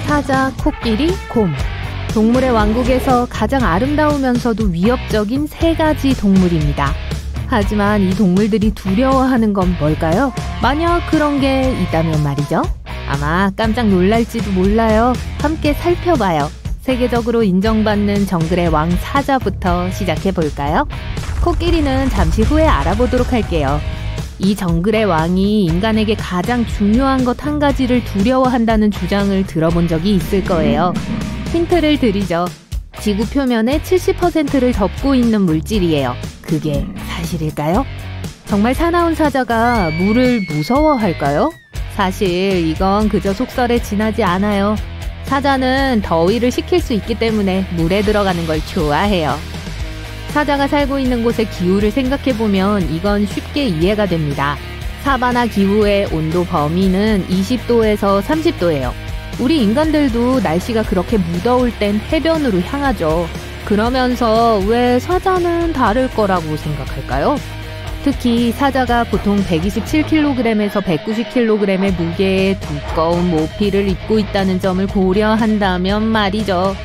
사자, 코끼리, 곰. 동물의 왕국에서 가장 아름다우면서도 위협적인 세 가지 동물입니다. 하지만 이 동물들이 두려워하는 건 뭘까요? 만약 그런 게 있다면 말이죠. 아마 깜짝 놀랄지도 몰라요. 함께 살펴봐요. 세계적으로 인정받는 정글의 왕 사자부터 시작해볼까요? 코끼리는 잠시 후에 알아보도록 할게요. 이 정글의 왕이 인간에게 가장 중요한 것 한 가지를 두려워한다는 주장을 들어본 적이 있을 거예요. 힌트를 드리죠. 지구 표면의 70%를 덮고 있는 물질이에요. 그게 사실일까요? 정말 사나운 사자가 물을 무서워할까요? 사실 이건 그저 속설에 지나지 않아요. 사자는 더위를 식힐 수 있기 때문에 물에 들어가는 걸 좋아해요. 사자가 살고 있는 곳의 기후를 생각해보면 이건 쉽게 이해가 됩니다. 사바나 기후의 온도 범위는 20도에서 30도예요. 우리 인간들도 날씨가 그렇게 무더울 땐 해변으로 향하죠. 그러면서 왜 사자는 다를 거라고 생각할까요? 특히 사자가 보통 127kg에서 190kg의 무게의 두꺼운 모피를 입고 있다는 점을 고려한다면 말이죠.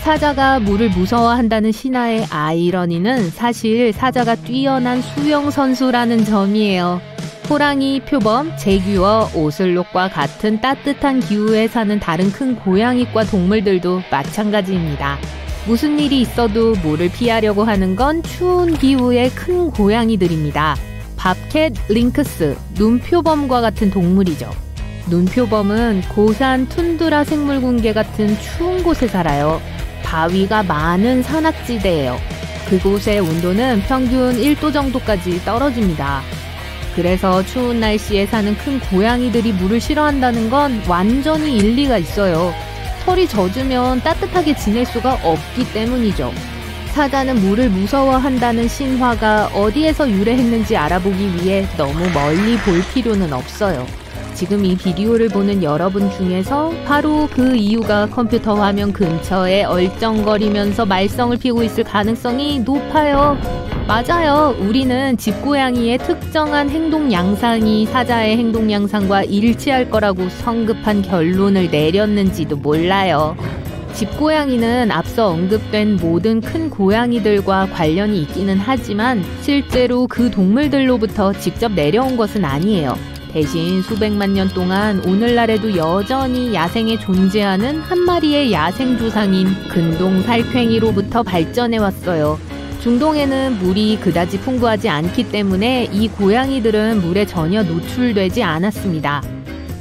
사자가 물을 무서워한다는 신화의 아이러니는 사실 사자가 뛰어난 수영 선수라는 점이에요. 호랑이, 표범, 제규어, 오슬록과 같은 따뜻한 기후에 사는 다른 큰 고양이과 동물들도 마찬가지입니다. 무슨 일이 있어도 물을 피하려고 하는 건 추운 기후의 큰 고양이들입니다. 밥캣, 링크스, 눈표범과 같은 동물이죠. 눈표범은 고산 툰드라 생물군계 같은 추운 곳에 살아요. 바위가 많은 산악지대예요. 그곳의 온도는 평균 1도 정도까지 떨어집니다. 그래서 추운 날씨에 사는 큰 고양이들이 물을 싫어한다는 건 완전히 일리가 있어요. 털이 젖으면 따뜻하게 지낼 수가 없기 때문이죠. 사자는 물을 무서워한다는 신화가 어디에서 유래했는지 알아보기 위해 너무 멀리 볼 필요는 없어요. 지금 이 비디오를 보는 여러분 중에서 바로 그 이유가 컴퓨터 화면 근처에 얼쩡거리면서 말썽을 피우고 있을 가능성이 높아요. 맞아요. 우리는 집고양이의 특정한 행동 양상이 사자의 행동 양상과 일치할 거라고 성급한 결론을 내렸는지도 몰라요. 집고양이는 앞서 언급된 모든 큰 고양이들과 관련이 있기는 하지만 실제로 그 동물들로부터 직접 내려온 것은 아니에요. 대신 수백만 년 동안 오늘날에도 여전히 야생에 존재하는 한 마리의 야생 조상인 근동 살쾡이로부터 발전해 왔어요. 중동에는 물이 그다지 풍부하지 않기 때문에 이 고양이들은 물에 전혀 노출되지 않았습니다.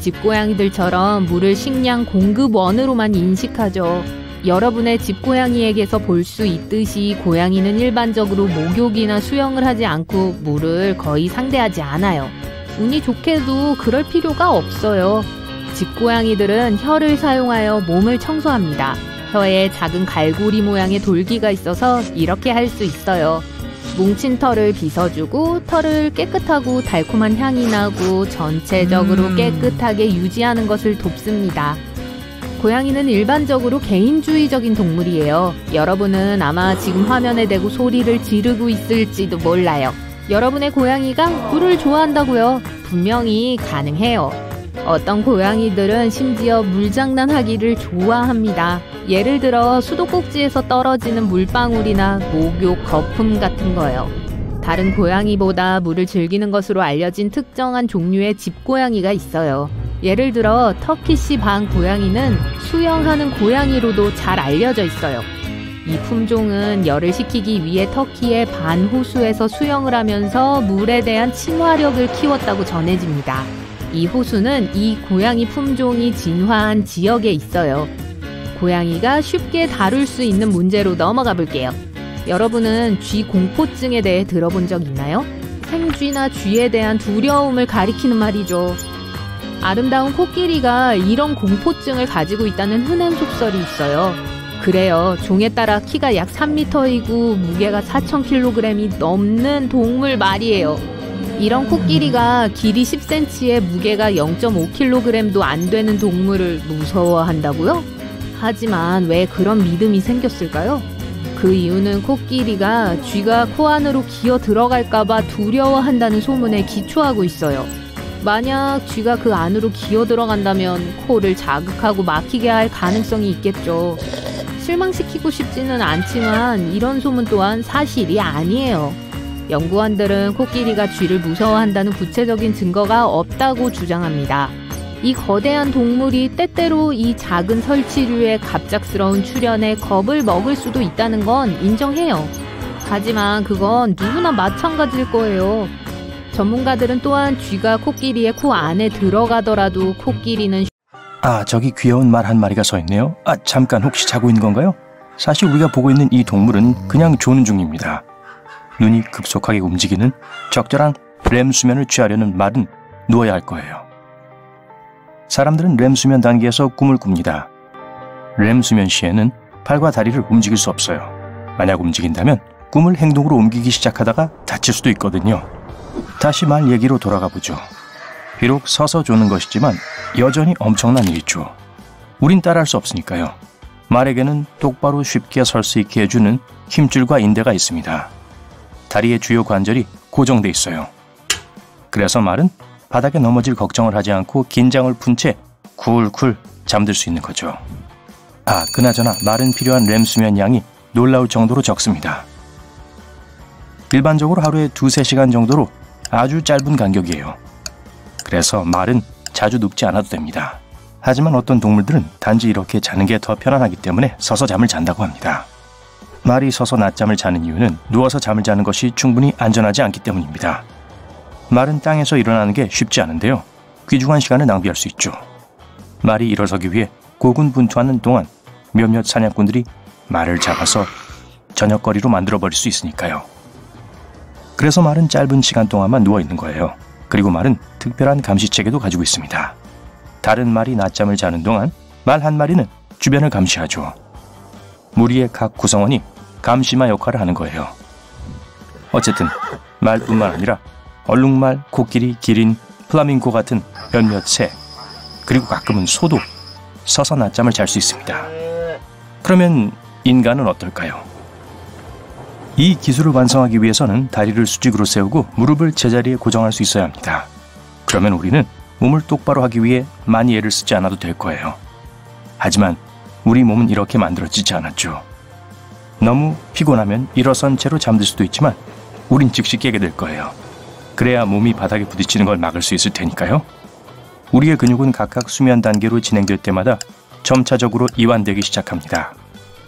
집고양이들처럼 물을 식량 공급원으로만 인식하죠. 여러분의 집고양이에게서 볼 수 있듯이 고양이는 일반적으로 목욕이나 수영을 하지 않고 물을 거의 상대하지 않아요. 운이 좋게도 그럴 필요가 없어요. 집고양이들은 혀를 사용하여 몸을 청소합니다. 혀에 작은 갈고리 모양의 돌기가 있어서 이렇게 할 수 있어요. 뭉친 털을 빗어주고 털을 깨끗하고 달콤한 향이 나고 전체적으로 깨끗하게 유지하는 것을 돕습니다. 고양이는 일반적으로 개인주의적인 동물이에요. 여러분은 아마 지금 화면에 대고 소리를 지르고 있을지도 몰라요. 여러분의 고양이가 물을 좋아한다고요? 분명히 가능해요. 어떤 고양이들은 심지어 물장난하기를 좋아합니다. 예를 들어 수도꼭지에서 떨어지는 물방울이나 목욕 거품 같은 거요. 다른 고양이보다 물을 즐기는 것으로 알려진 특정한 종류의 집고양이가 있어요. 예를 들어 터키시 방 고양이는 수영하는 고양이로도 잘 알려져 있어요. 이 품종은 열을 식히기 위해 터키의 반 호수에서 수영을 하면서 물에 대한 친화력을 키웠다고 전해집니다. 이 호수는 이 고양이 품종이 진화한 지역에 있어요. 고양이가 쉽게 다룰 수 있는 문제로 넘어가 볼게요. 여러분은 쥐 공포증에 대해 들어본 적 있나요? 생쥐나 쥐에 대한 두려움을 가리키는 말이죠. 아름다운 코끼리가 이런 공포증을 가지고 있다는 흔한 속설이 있어요. 그래요. 종에 따라 키가 약 3m이고 무게가 4,000kg이 넘는 동물 말이에요. 이런 코끼리가 길이 10cm에 무게가 0.5kg도 안 되는 동물을 무서워한다고요? 하지만 왜 그런 믿음이 생겼을까요? 그 이유는 코끼리가 쥐가 코 안으로 기어 들어갈까봐 두려워한다는 소문에 기초하고 있어요. 만약 쥐가 그 안으로 기어 들어간다면 코를 자극하고 막히게 할 가능성이 있겠죠. 실망시키고 싶지는 않지만 이런 소문 또한 사실이 아니에요. 연구원들은 코끼리가 쥐를 무서워한다는 구체적인 증거가 없다고 주장합니다. 이 거대한 동물이 때때로 이 작은 설치류의 갑작스러운 출현에 겁을 먹을 수도 있다는 건 인정해요. 하지만 그건 누구나 마찬가지일 거예요. 전문가들은 또한 쥐가 코끼리의 코 안에 들어가더라도 코끼리는 저기 귀여운 말 한 마리가 서 있네요. 잠깐 혹시 자고 있는 건가요? 사실 우리가 보고 있는 이 동물은 그냥 조는 중입니다. 눈이 급속하게 움직이는 적절한 렘 수면을 취하려는 말은 누워야 할 거예요. 사람들은 렘 수면 단계에서 꿈을 꿉니다. 렘 수면 시에는 팔과 다리를 움직일 수 없어요. 만약 움직인다면 꿈을 행동으로 옮기기 시작하다가 다칠 수도 있거든요. 다시 말 얘기로 돌아가 보죠. 비록 서서 조는 것이지만 여전히 엄청난 일이죠. 우린 따라할 수 없으니까요. 말에게는 똑바로 쉽게 설 수 있게 해주는 힘줄과 인대가 있습니다. 다리의 주요 관절이 고정돼 있어요. 그래서 말은 바닥에 넘어질 걱정을 하지 않고 긴장을 푼 채 쿨쿨 잠들 수 있는 거죠. 그나저나 말은 필요한 렘 수면 양이 놀라울 정도로 적습니다. 일반적으로 하루에 2-3시간 정도로 아주 짧은 간격이에요. 그래서 말은 자주 눕지 않아도 됩니다. 하지만 어떤 동물들은 단지 이렇게 자는 게 더 편안하기 때문에 서서 잠을 잔다고 합니다. 말이 서서 낮잠을 자는 이유는 누워서 잠을 자는 것이 충분히 안전하지 않기 때문입니다. 말은 땅에서 일어나는 게 쉽지 않은데요. 귀중한 시간을 낭비할 수 있죠. 말이 일어서기 위해 고군분투하는 동안 몇몇 사냥꾼들이 말을 잡아서 저녁거리로 만들어버릴 수 있으니까요. 그래서 말은 짧은 시간 동안만 누워있는 거예요. 그리고 말은 특별한 감시체계도 가지고 있습니다. 다른 말이 낮잠을 자는 동안 말 한 마리는 주변을 감시하죠. 무리의 각 구성원이 감시마 역할을 하는 거예요. 어쨌든 말뿐만 아니라 얼룩말, 코끼리, 기린, 플라밍고 같은 몇몇 새, 그리고 가끔은 소도 서서 낮잠을 잘 수 있습니다. 그러면 인간은 어떨까요? 이 기술을 완성하기 위해서는 다리를 수직으로 세우고 무릎을 제자리에 고정할 수 있어야 합니다. 그러면 우리는 몸을 똑바로 하기 위해 많이 애를 쓰지 않아도 될 거예요. 하지만 우리 몸은 이렇게 만들어지지 않았죠. 너무 피곤하면 일어선 채로 잠들 수도 있지만 우린 즉시 깨게 될 거예요. 그래야 몸이 바닥에 부딪히는 걸 막을 수 있을 테니까요. 우리의 근육은 각각 수면 단계로 진행될 때마다 점차적으로 이완되기 시작합니다.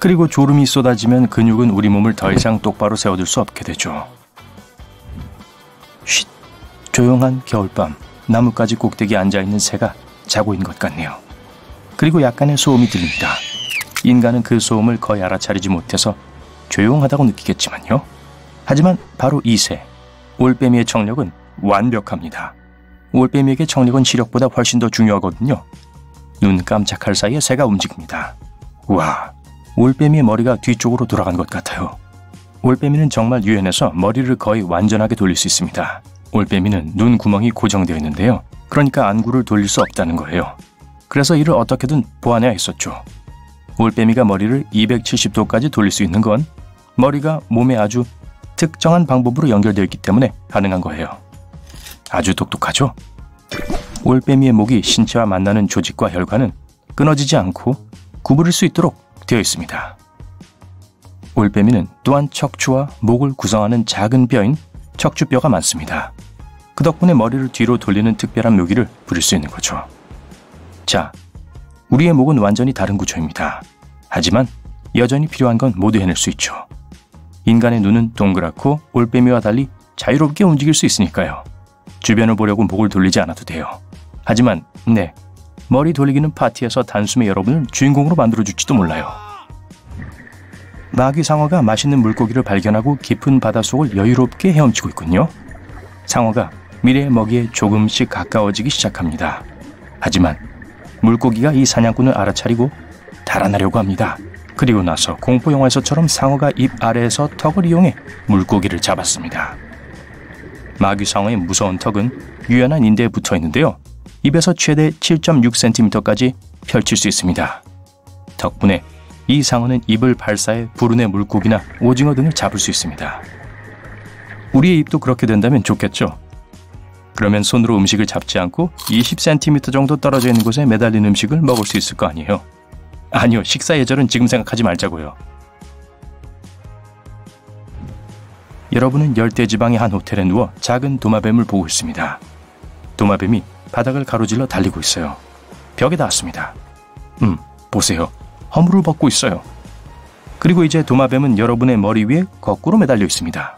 그리고 졸음이 쏟아지면 근육은 우리 몸을 더 이상 똑바로 세워둘 수 없게 되죠. 쉿! 조용한 겨울밤, 나뭇가지 꼭대기에 앉아있는 새가 자고 있는 것 같네요. 그리고 약간의 소음이 들립니다. 인간은 그 소음을 거의 알아차리지 못해서 조용하다고 느끼겠지만요. 하지만 바로 이 새, 올빼미의 청력은 완벽합니다. 올빼미에게 청력은 시력보다 훨씬 더 중요하거든요. 눈 깜짝할 사이에 새가 움직입니다. 우와, 올빼미의 머리가 뒤쪽으로 돌아간 것 같아요. 올빼미는 정말 유연해서 머리를 거의 완전하게 돌릴 수 있습니다. 올빼미는 눈 구멍이 고정되어 있는데요. 그러니까 안구를 돌릴 수 없다는 거예요. 그래서 이를 어떻게든 보완해야 했었죠. 올빼미가 머리를 270도까지 돌릴 수 있는 건 머리가 몸에 아주 특정한 방법으로 연결되어 있기 때문에 가능한 거예요. 아주 똑똑하죠? 올빼미의 목이 신체와 만나는 조직과 혈관은 끊어지지 않고 구부릴 수 있도록 되어 있습니다. 올빼미는 또한 척추와 목을 구성하는 작은 뼈인 척추뼈가 많습니다. 그 덕분에 머리를 뒤로 돌리는 특별한 묘기를 부릴 수 있는 거죠. 자, 우리의 목은 완전히 다른 구조입니다. 하지만 여전히 필요한 건 모두 해낼 수 있죠. 인간의 눈은 동그랗고 올빼미와 달리 자유롭게 움직일 수 있으니까요. 주변을 보려고 목을 돌리지 않아도 돼요. 하지만 머리 돌리기는 파티에서 단숨에 여러분을 주인공으로 만들어줄지도 몰라요. 마귀상어가 맛있는 물고기를 발견하고 깊은 바닷속을 여유롭게 헤엄치고 있군요. 상어가 미래의 먹이에 조금씩 가까워지기 시작합니다. 하지만 물고기가 이 사냥꾼을 알아차리고 달아나려고 합니다. 그리고 나서 공포영화에서처럼 상어가 입 아래에서 턱을 이용해 물고기를 잡았습니다. 마귀상어의 무서운 턱은 유연한 인대에 붙어 있는데요. 입에서 최대 7.6cm까지 펼칠 수 있습니다. 덕분에 이 상어는 입을 발사해 불운의 물고기나 오징어 등을 잡을 수 있습니다. 우리의 입도 그렇게 된다면 좋겠죠. 그러면 손으로 음식을 잡지 않고 20cm 정도 떨어져 있는 곳에 매달린 음식을 먹을 수 있을 거 아니에요. 아니요, 식사 예절은 지금 생각하지 말자고요. 여러분은 열대지방의 한 호텔에 누워 작은 도마뱀을 보고 있습니다. 도마뱀이 바닥을 가로질러 달리고 있어요. 벽에 닿았습니다. 보세요. 허물을 벗고 있어요. 그리고 이제 도마뱀은 여러분의 머리 위에 거꾸로 매달려 있습니다.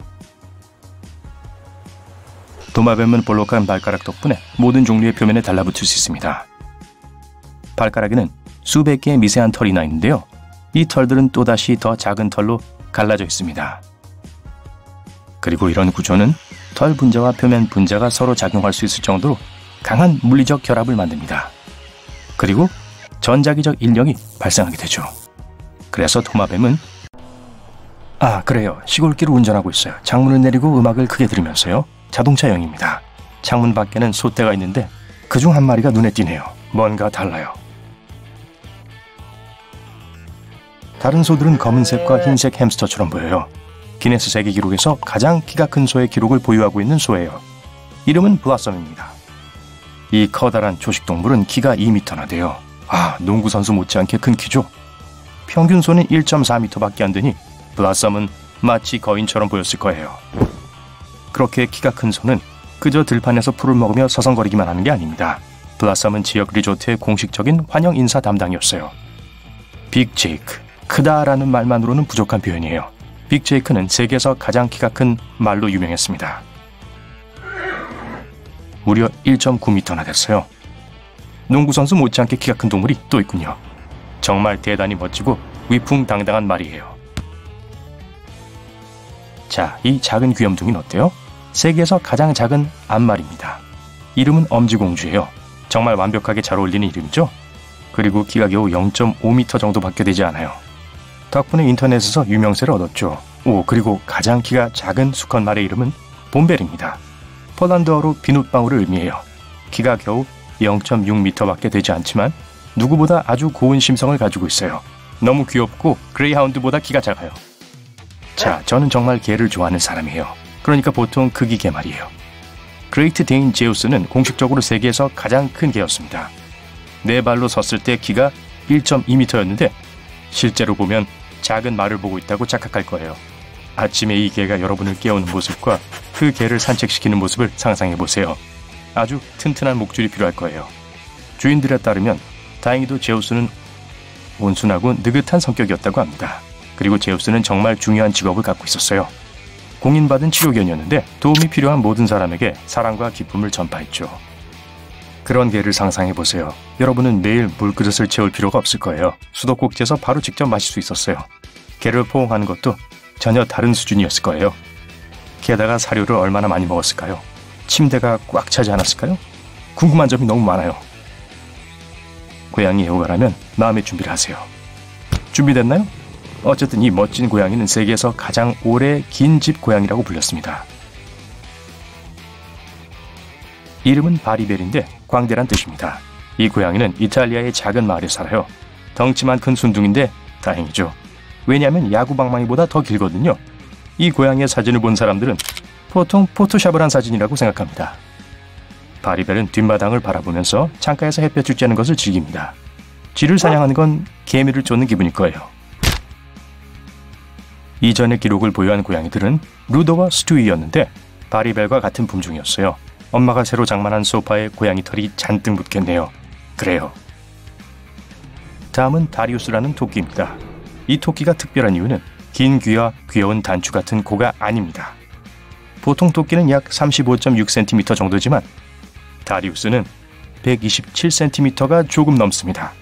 도마뱀은 볼록한 발가락 덕분에 모든 종류의 표면에 달라붙을 수 있습니다. 발가락에는 수백 개의 미세한 털이 나 있는데요. 이 털들은 또다시 더 작은 털로 갈라져 있습니다. 그리고 이런 구조는 털 분자와 표면 분자가 서로 작용할 수 있을 정도로 강한 물리적 결합을 만듭니다. 그리고 전자기적 인력이 발생하게 되죠. 그래서 도마뱀은 그래요. 시골길을 운전하고 있어요. 창문을 내리고 음악을 크게 들으면서요. 자동차형입니다. 창문 밖에는 소떼가 있는데 그중 한 마리가 눈에 띄네요. 뭔가 달라요. 다른 소들은 검은색과 흰색 햄스터처럼 보여요. 기네스 세계 기록에서 가장 키가 큰 소의 기록을 보유하고 있는 소예요. 이름은 블라썸입니다. 이 커다란 초식동물은 키가 2m나 돼요. 농구선수 못지않게 큰 키죠. 평균 소는 1.4m밖에 안 되니 블라썸은 마치 거인처럼 보였을 거예요. 그렇게 키가 큰 소는 그저 들판에서 풀을 먹으며 서성거리기만 하는 게 아닙니다. 블라썸은 지역 리조트의 공식적인 환영 인사 담당이었어요. 빅 제이크, 크다라는 말만으로는 부족한 표현이에요. 빅 제이크는 세계에서 가장 키가 큰 말로 유명했습니다. 무려 1.9m나 됐어요. 농구선수 못지않게 키가 큰 동물이 또 있군요. 정말 대단히 멋지고 위풍당당한 말이에요. 자, 이 작은 귀염둥이는 어때요? 세계에서 가장 작은 암말입니다. 이름은 엄지공주예요. 정말 완벽하게 잘 어울리는 이름이죠? 그리고 키가 겨우 0.5m 정도밖에 되지 않아요. 덕분에 인터넷에서 유명세를 얻었죠. 그리고 가장 키가 작은 수컷말의 이름은 봄벨입니다. 폴란드어로 비눗방울을 의미해요. 키가 겨우 0.6m밖에 되지 않지만 누구보다 아주 고운 심성을 가지고 있어요. 너무 귀엽고 그레이하운드보다 키가 작아요. 자, 저는 정말 개를 좋아하는 사람이에요. 그러니까 보통 크기 개 말이에요. 그레이트 데인 제우스는 공식적으로 세계에서 가장 큰 개였습니다. 네 발로 섰을 때 키가 1.2m였는데 실제로 보면 작은 말을 보고 있다고 착각할 거예요. 아침에 이 개가 여러분을 깨우는 모습과 그 개를 산책시키는 모습을 상상해보세요. 아주 튼튼한 목줄이 필요할 거예요. 주인들에 따르면 다행히도 제우스는 온순하고 느긋한 성격이었다고 합니다. 그리고 제우스는 정말 중요한 직업을 갖고 있었어요. 공인받은 치료견이었는데 도움이 필요한 모든 사람에게 사랑과 기쁨을 전파했죠. 그런 개를 상상해보세요. 여러분은 매일 물그릇을 채울 필요가 없을 거예요. 수도꼭지에서 바로 직접 마실 수 있었어요. 개를 포옹하는 것도 전혀 다른 수준이었을 거예요. 게다가 사료를 얼마나 많이 먹었을까요? 침대가 꽉 차지 않았을까요? 궁금한 점이 너무 많아요. 고양이 애호가라면 마음의 준비를 하세요. 준비됐나요? 어쨌든 이 멋진 고양이는 세계에서 가장 오래 긴 집 고양이라고 불렸습니다. 이름은 바리벨인데 광대란 뜻입니다. 이 고양이는 이탈리아의 작은 마을에 살아요. 덩치만 큰 순둥인데 다행이죠. 왜냐하면 야구방망이보다 더 길거든요. 이 고양이의 사진을 본 사람들은 보통 포토샵을 한 사진이라고 생각합니다. 바리벨은 뒷마당을 바라보면서 창가에서 햇볕을 쬐는 것을 즐깁니다. 쥐를 사냥하는 건 개미를 쫓는 기분일 거예요. 이전의 기록을 보유한 고양이들은 루도와 스투이였는데 바리벨과 같은 품종이었어요. 엄마가 새로 장만한 소파에 고양이 털이 잔뜩 묻겠네요. 그래요. 다음은 다리우스라는 토끼입니다. 이 토끼가 특별한 이유는 긴 귀와 귀여운 단추 같은 코가 아닙니다. 보통 토끼는 약 35.6cm 정도지만 다리우스는 127cm가 조금 넘습니다.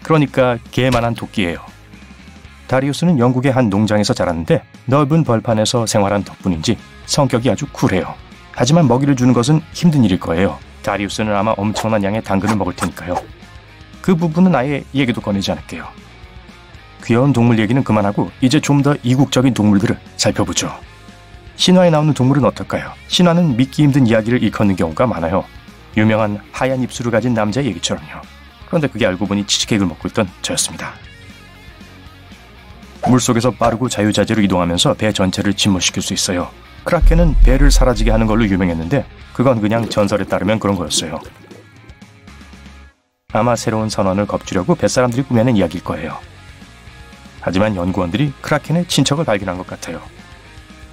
그러니까 개만한 토끼예요. 다리우스는 영국의 한 농장에서 자랐는데 넓은 벌판에서 생활한 덕분인지 성격이 아주 쿨해요. 하지만 먹이를 주는 것은 힘든 일일 거예요. 다리우스는 아마 엄청난 양의 당근을 먹을 테니까요. 그 부분은 아예 얘기도 꺼내지 않을게요. 귀여운 동물 얘기는 그만하고 이제 좀 더 이국적인 동물들을 살펴보죠. 신화에 나오는 동물은 어떨까요? 신화는 믿기 힘든 이야기를 일컫는 경우가 많아요. 유명한 하얀 입술을 가진 남자의 얘기처럼요. 그런데 그게 알고 보니 치즈케이크를 먹고 있던 저였습니다. 물속에서 빠르고 자유자재로 이동하면서 배 전체를 침몰시킬 수 있어요. 크라켄은 배를 사라지게 하는 걸로 유명했는데 그건 그냥 전설에 따르면 그런 거였어요. 아마 새로운 선원을 겁주려고 뱃사람들이 꾸며낸 이야기일 거예요. 하지만 연구원들이 크라켄의 친척을 발견한 것 같아요.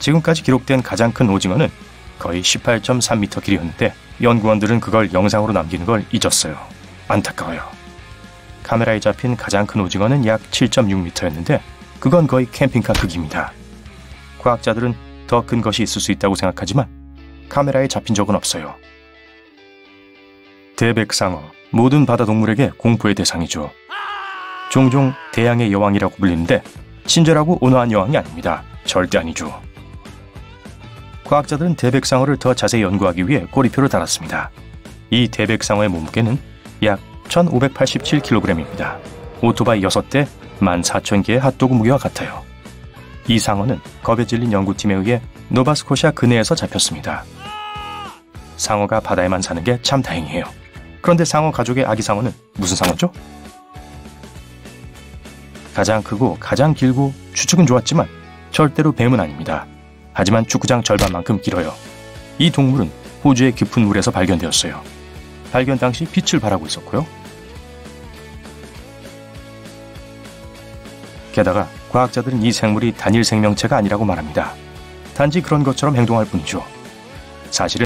지금까지 기록된 가장 큰 오징어는 거의 18.3m 길이였는데 연구원들은 그걸 영상으로 남기는 걸 잊었어요. 안타까워요. 카메라에 잡힌 가장 큰 오징어는 약 7.6m였는데 그건 거의 캠핑카 크기입니다. 과학자들은 더 큰 것이 있을 수 있다고 생각하지만 카메라에 잡힌 적은 없어요. 대백상어, 모든 바다동물에게 공포의 대상이죠. 종종 대양의 여왕이라고 불리는데 친절하고 온화한 여왕이 아닙니다. 절대 아니죠. 과학자들은 대백상어를 더 자세히 연구하기 위해 꼬리표를 달았습니다. 이 대백상어의 몸무게는 약 1587kg입니다. 오토바이 6대, 14,000개의 핫도그 무게와 같아요. 이 상어는 겁에 질린 연구팀에 의해 노바스코시아 근해에서 잡혔습니다. 상어가 바다에만 사는 게 참 다행이에요. 그런데 상어 가족의 아기 상어는 무슨 상어죠? 가장 크고 가장 길고 추측은 좋았지만 절대로 뱀은 아닙니다. 하지만 축구장 절반만큼 길어요. 이 동물은 호주의 깊은 물에서 발견되었어요. 발견 당시 빛을 발하고 있었고요. 게다가 과학자들은 이 생물이 단일 생명체가 아니라고 말합니다. 단지 그런 것처럼 행동할 뿐이죠. 사실은